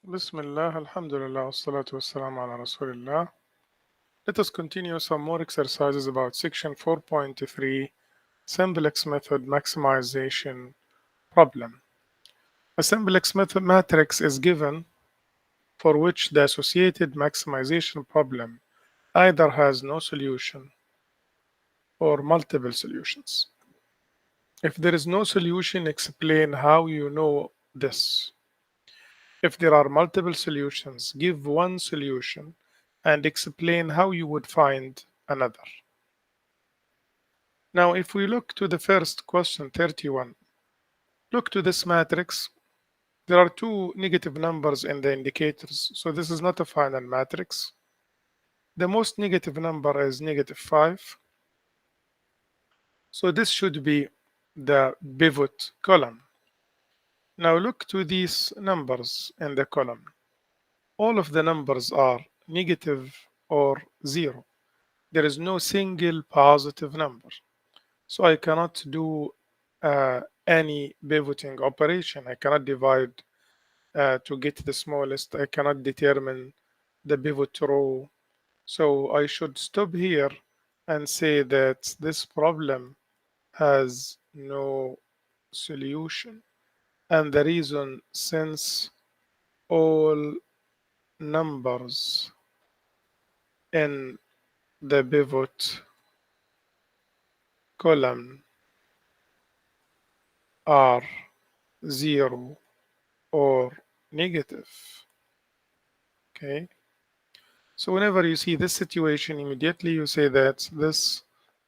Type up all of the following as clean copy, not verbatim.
Bismillah, Alhamdulillah, wassalatu wassalamu ala Rasulillah. Let us continue some more exercises about section 4.3 Simplex method maximization problem. A simplex method matrix is given for which the associated maximization problem either has no solution or multiple solutions. If there is no solution, explain how you know this. If there are multiple solutions, give one solution and explain how you would find another. Now, if we look to the first question, 31, look to this matrix. There are two negative numbers in the indicators, so this is not a final matrix. The most negative number is -5, so this should be the pivot column. Now look to these numbers in the column. All of the numbers are negative or 0. There is no single positive number. So I cannot do any pivoting operation. I cannot divide to get the smallest. I cannot determine the pivot row. So I should stop here and say that this problem has no solution. And the reason, since all numbers in the pivot column are 0 or negative. Okay. So whenever you see this situation, immediately you say that this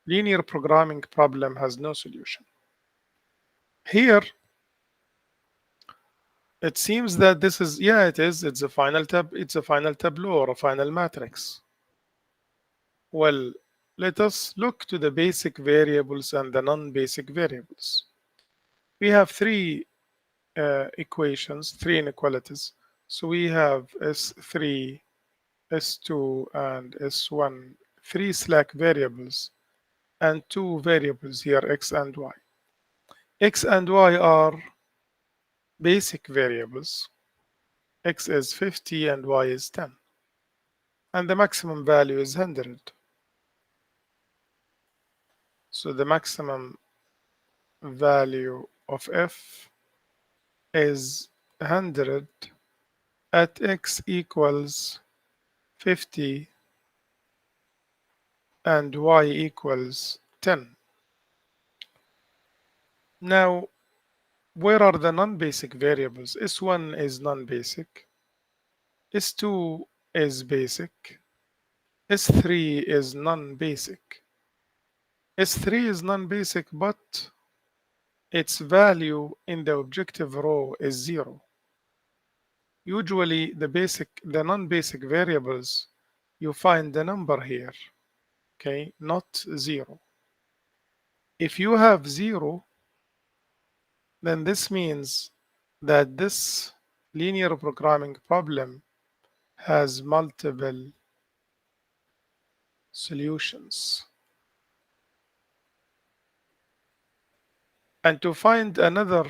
linear programming problem has no solution. Here, it seems that this is, yeah, it is. It's a final tableau or a final matrix. Well, let us look to the basic variables and the non-basic variables. We have three equations, three inequalities. So we have S3, S2, and S1, three slack variables, and two variables here, x and y. X and y are basic variables. X is 50 and y is 10. And the maximum value is 100. So the maximum value of f is 100 at x equals 50 and y equals 10. Now, where are the non-basic variables? S1 is non-basic. S2 is basic. S3 is non-basic. S3 is non-basic, but its value in the objective row is 0. Usually the non-basic variables, you find the number here, okay, not 0. If you have 0, then this means that this linear programming problem has multiple solutions. And to find another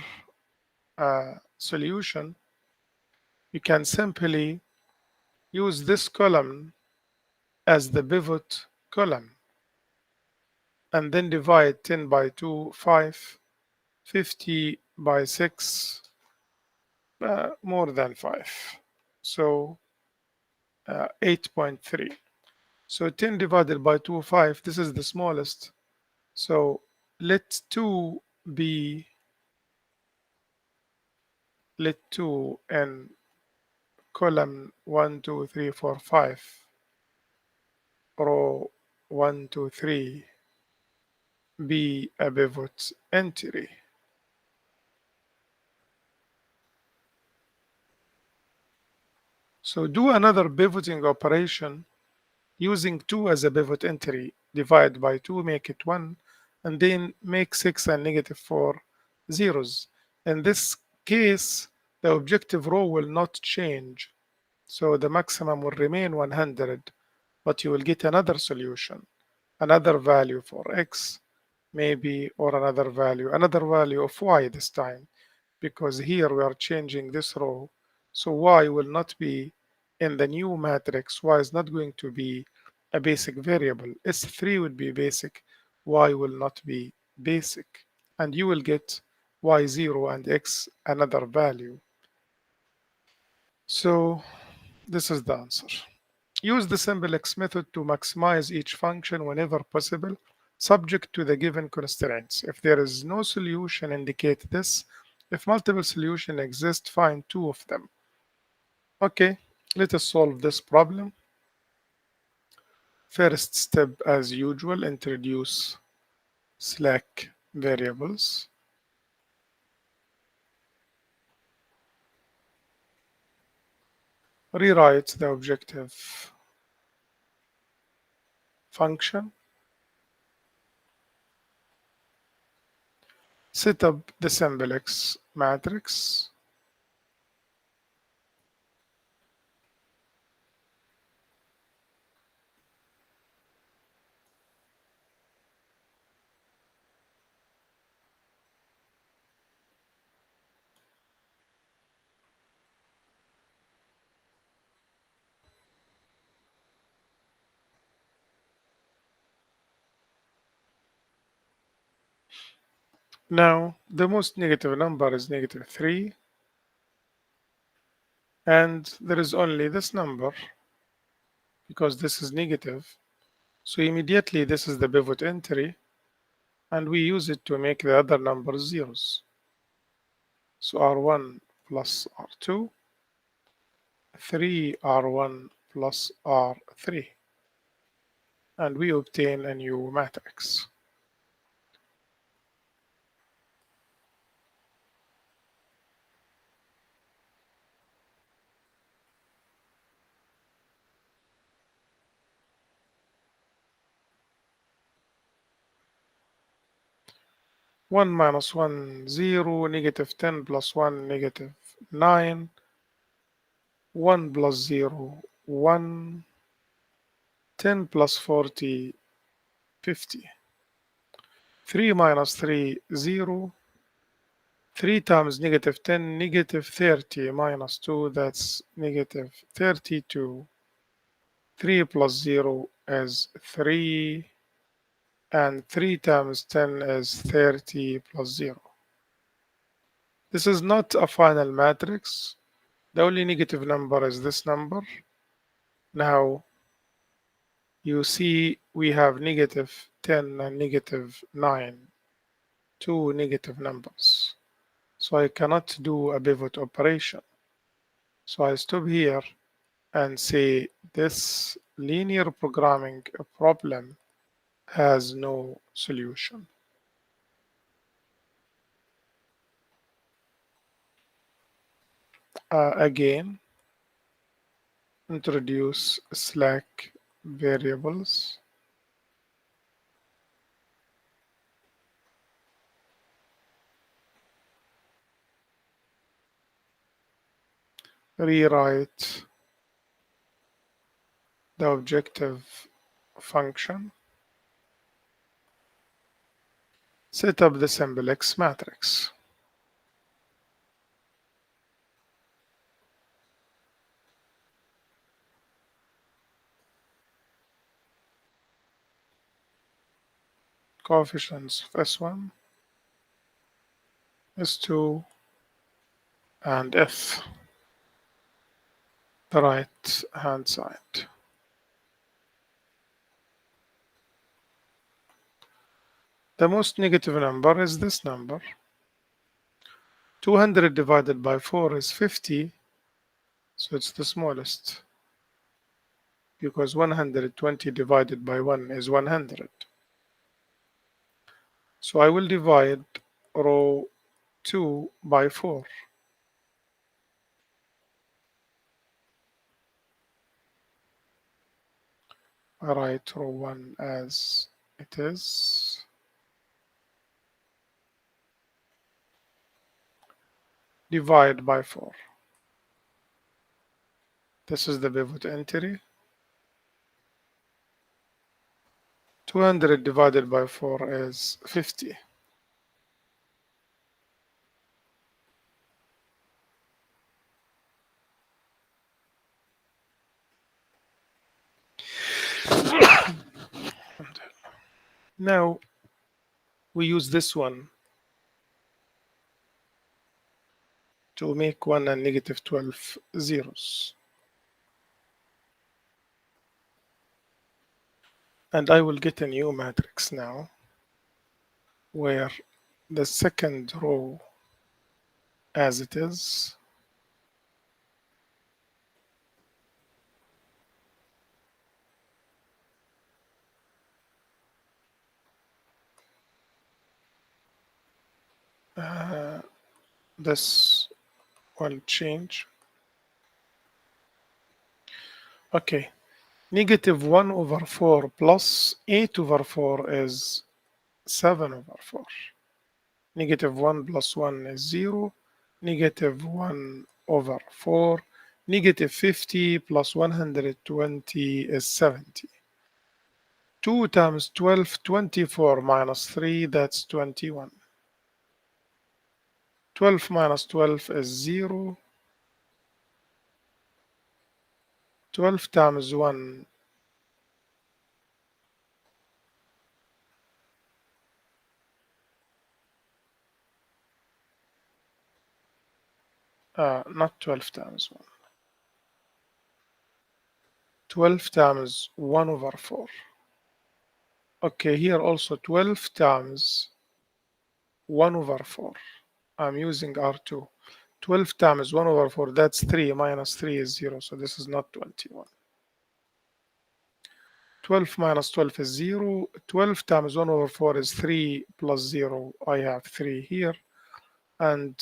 solution, you can simply use this column as the pivot column and then divide 10 by 2, 5, 50 by 6, more than 5. So 8.3. So 10 divided by 2, 5. This is the smallest. So let 2 be, let 2 in column 1, 2, 3, 4, 5, row 1, 2, 3 be a pivot entry. So do another pivoting operation using 2 as a pivot entry. Divide by 2, make it 1, and then make 6 and -4 zeros. In this case, the objective row will not change. So the maximum will remain 100, but you will get another solution, another value for x, maybe, or another value of y this time, because here we are changing this row So y will not be in the new matrix. Y is not going to be a basic variable. S3 would be basic. Y will not be basic. And you will get y0 and x another value. So this is the answer. Use the Simplex method to maximize each function whenever possible, subject to the given constraints. If there is no solution, indicate this. If multiple solutions exist, find two of them. Okay, let us solve this problem. First step, as usual, introduce slack variables. Rewrite the objective function. Set up the Simplex matrix. Now, the most negative number is -3, and there is only this number because this is negative. So immediately this is the pivot entry, and we use it to make the other numbers zeros. So R1 plus R2, 3R1 plus R3, and we obtain a new matrix. One minus one, 0, -10 plus 1, -9, 1 plus 0, 1, 10 plus 40, 50. 3 minus 3, 0. 3 times -10, -30 minus 2, that's -32. 3 plus 0 is 3, and 3 times 10 is 30 plus 0. This is not a final matrix. The only negative number is this number. Now, you see we have -10 and -9, two negative numbers. So I cannot do a pivot operation. So I stop here and say this linear programming problem has no solution. Again, introduce slack variables. Rewrite the objective function. Set up the Simplex matrix. Coefficients of S1, S2, and F, the right hand side. The most negative number is this number. 200 divided by 4 is 50, so it's the smallest, because 120 divided by 1 is 100. So I will divide row 2 by 4. I write row 1 as it is. Divide by 4. This is the pivot entry. 200 divided by 4 is 50. Now we use this one to make 1 and negative 12 zeros. And I will get a new matrix now where the second row as it is, this will change. Okay, negative 1 over 4 plus 8 over 4 is 7 over 4. Negative 1 plus 1 is 0. Negative 1 over 4. Negative 50 plus 120 is 70. 2 times 12, 24 minus 3, that's 21. 12 minus 12 is 0. 12 times 1, not 12 times 1. 12 times 1 over 4. Okay, here also 12 times 1 over 4. I'm using R2. 12 times 1 over 4, that's 3, minus 3 is 0, so this is not 21. 12 minus 12 is 0. 12 times 1 over 4 is 3 plus 0. I have 3 here. And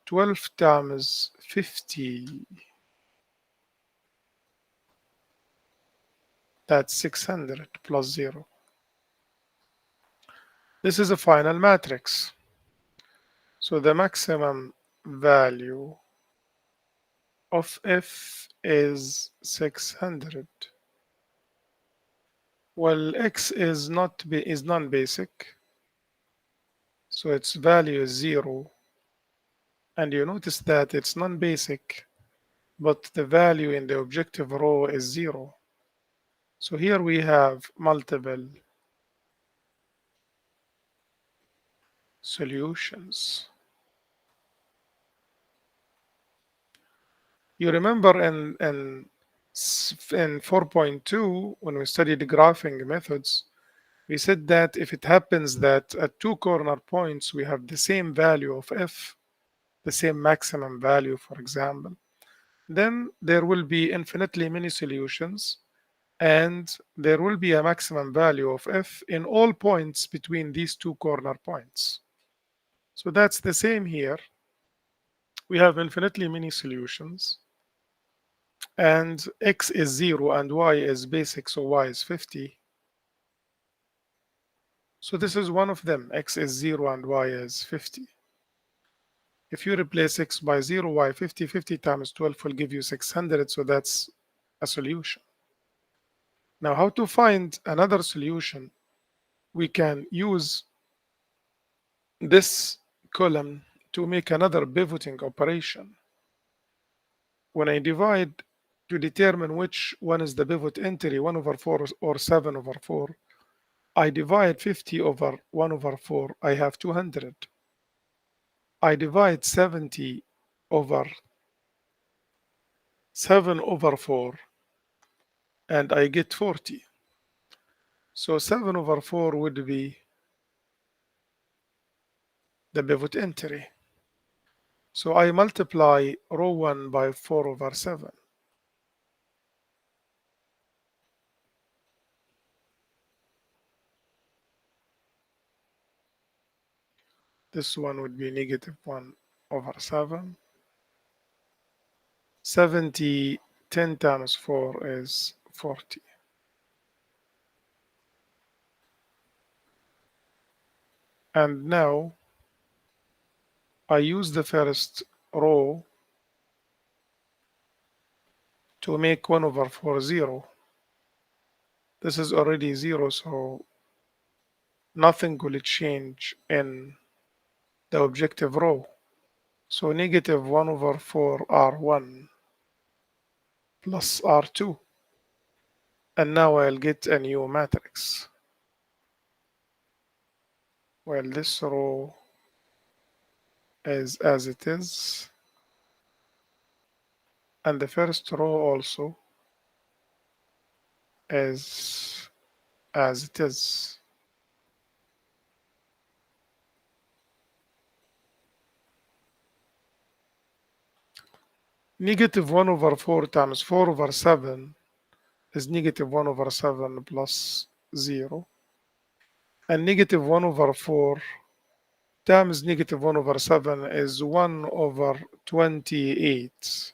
12 times 50, that's 600 plus 0. This is a final matrix. So the maximum value of f is 600. Well, x is non-basic, so its value is 0. And you notice that it's non-basic, but the value in the objective row is 0. So here we have multiple solutions. You remember in 4.2, when we studied graphing methods, we said that if it happens that at two corner points we have the same value of f, the same maximum value, for example, then there will be infinitely many solutions and there will be a maximum value of f in all points between these two corner points. So that's the same here. We have infinitely many solutions and x is 0 and y is basic, so y is 50. So this is one of them. X is 0 and y is 50. If you replace x by 0, y 50, 50 times 12 will give you 600, so that's a solution. Now, how to find another solution? We can use this column to make another pivoting operation. When I divide to determine which one is the pivot entry, 1 over 4 or 7 over 4, I divide 50 over 1 over 4, I have 200. I divide 70 over 7 over 4 and I get 40. So 7 over 4 would be the pivot entry. So I multiply row 1 by 4 over 7. This one would be negative 1 over 7. 70, 10 times 4 is 40. And now I use the first row to make 1 over 4 0. This is already 0, so nothing will change in the objective row. So negative 1 over 4 R1 plus R2. and now I'll get a new matrix. Well, this row is as it is, and the first row also is as it is. Negative 1 over 4 times 4 over 7 is negative 1 over 7 plus 0. And negative 1 over 4 times negative 1 over 7 is 1 over 28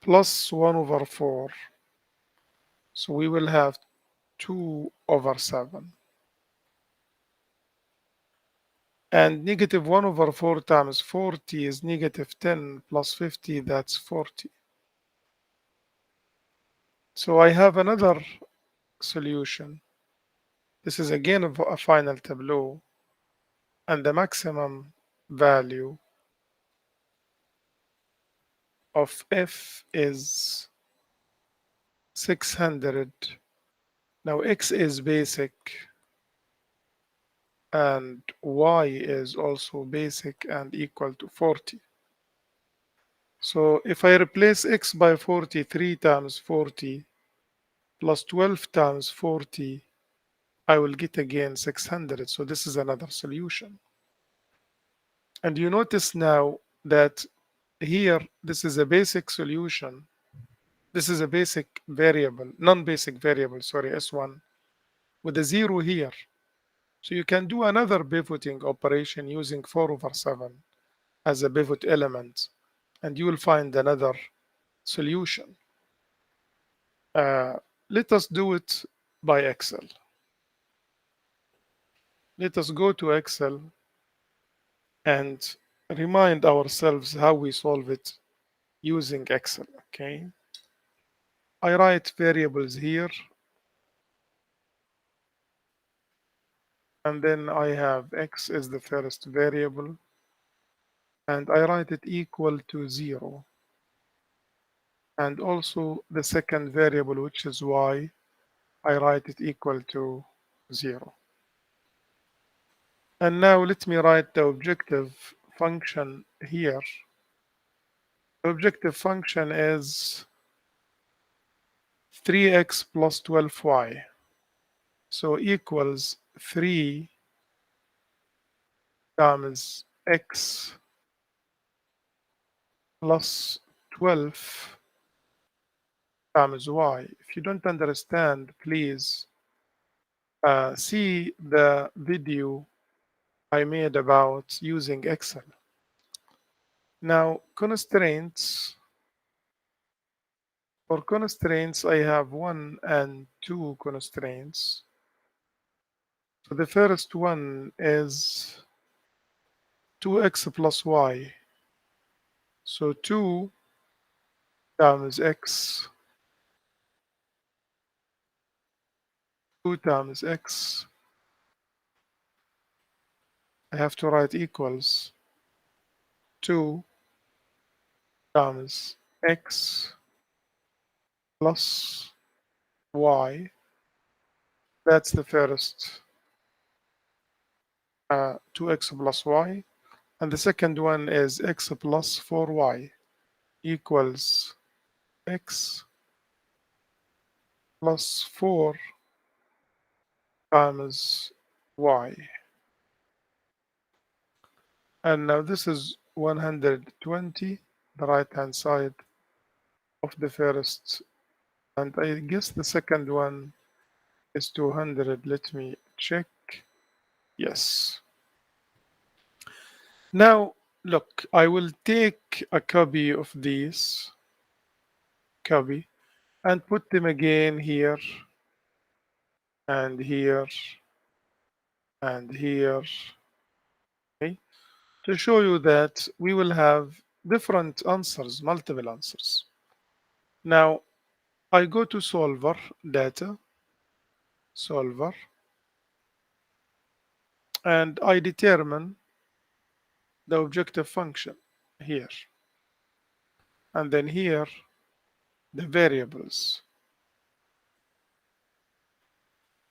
plus 1 over 4. So we will have 2 over 7. And negative 1 over 4 times 40 is negative 10 plus 50, that's 40. So I have another solution. This is again a final tableau, and the maximum value of f is 600. Now x is basic and y is also basic and equal to 40. So if I replace x by 40, 3 times 40 plus 12 times 40, I will get again 600. So this is another solution. And you notice now that here, this is a basic solution. This is a basic variable, non-basic variable, sorry, S1, with a 0 here. So you can do another pivoting operation using 4 over 7 as a pivot element, and you will find another solution. Uh, Let us do it by Excel. Let us go to Excel and remind ourselves how we solve it using Excel, okay? I write variables here, and then I have x is the first variable, and I write it equal to 0. And also the second variable, which is y, I write it equal to 0. And now let me write the objective function here. The objective function is 3x plus 12y. So equals 3 times x plus 12 times y. If you don't understand, please see the video I made about using Excel. Now, constraints. For constraints, I have 1 and 2 constraints. So the first one is 2x plus y. So 2 times x, 2 times x, I have to write equals 2 times x plus y. That's the first 2x plus y. And the second one is x plus 4y equals x plus 4 times y. And now this is 120, the right-hand side of the first. And I guess the second one is 200. Let me check. Yes. Now, look, I will take a copy of these, copy, and put them again here, and here, and here, okay, to show you that we will have different answers, multiple answers. Now, I go to solver, data, solver, and I determine the objective function here. And then here, the variables.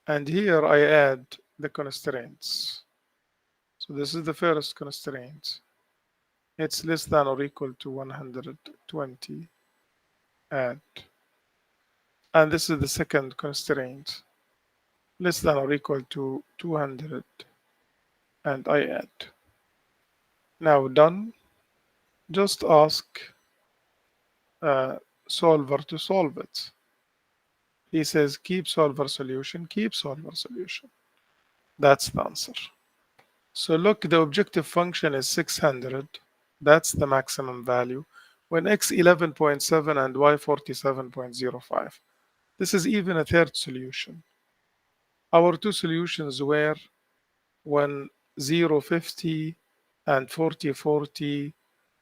And here I add the constraints. So this is the first constraint. It's less than or equal to 120, add. And this is the second constraint, less than or equal to 200, and I add. Now done. Just ask solver to solve it. He says keep solver solution, keep solver solution. That's the answer. So look, the objective function is 600. That's the maximum value when x 11.7 and y 47.05. This is even a third solution. Our two solutions were when 050 and 4040,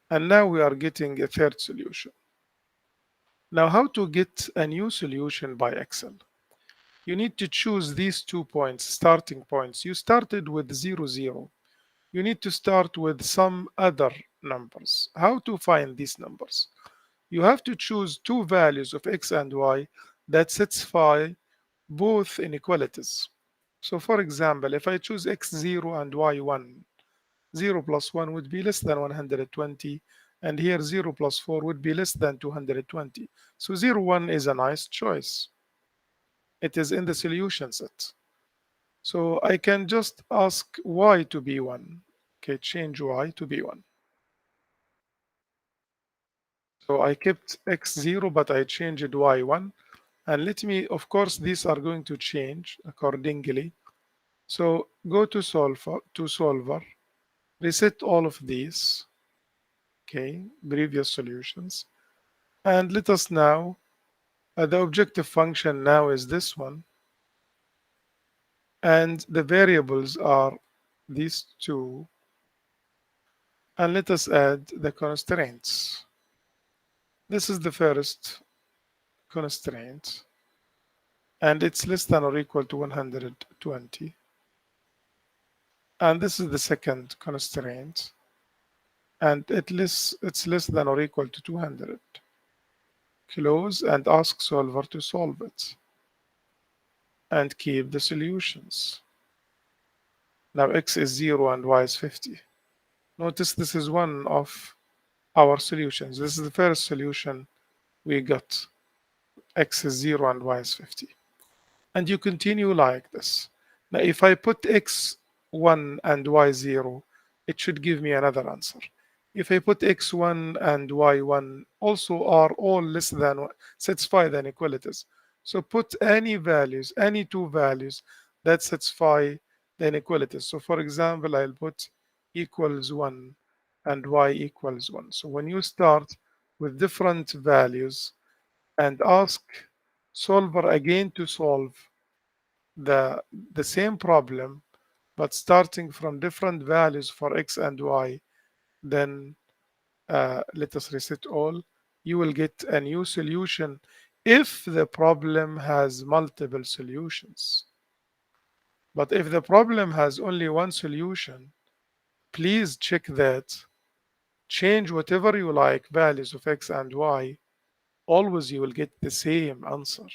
and now we are getting a third solution. Now, how to get a new solution by Excel? You need to choose these 2 points, starting points. You started with 0. You need to start with some other numbers. How to find these numbers? You have to choose two values of x and y that satisfy both inequalities. So for example, if I choose x0 and y1, 0 plus 1 would be less than 120, and here 0 plus 4 would be less than 220. So 0, 1 is a nice choice. It is in the solution set. So I can just ask y to be 1. Okay, change y to be 1. So I kept x0, but I changed y1. And let me, of course, these are going to change accordingly. So go to solver, reset all of these, okay, previous solutions. And let us now, the objective function now is this one. And the variables are these two. And let us add the constraints. This is the first constraint, and it's less than or equal to 120. And this is the second constraint, and it's less than or equal to 200. Close and ask solver to solve it, and keep the solutions. Now x is 0 and y is 50. Notice this is one of our solutions. This is the first solution we got. X is 0 and y is 50. And you continue like this. Now, if I put x1 and y0, it should give me another answer. If I put x1 and y1 also are all less than, satisfy the inequalities. So put any values, any two values that satisfy the inequalities. So for example, I'll put equals 1 and y equals 1. So when you start with different values and ask solver again to solve the same problem, but starting from different values for x and y, then let us reset all. You will get a new solution if the problem has multiple solutions. But if the problem has only one solution, please check that. Change whatever you like, values of x and y. Always you will get the same answer.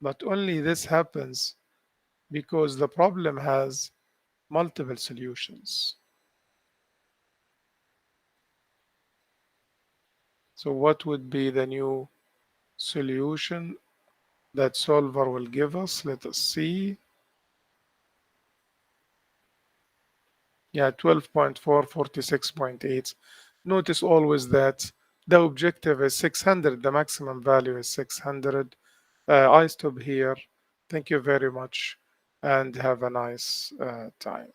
But only this happens because the problem has multiple solutions. So what would be the new solution that solver will give us? Let us see. Yeah, 12.4, 46.8. Notice always that the objective is 600. The maximum value is 600. I stop here. Thank you very much and have a nice time.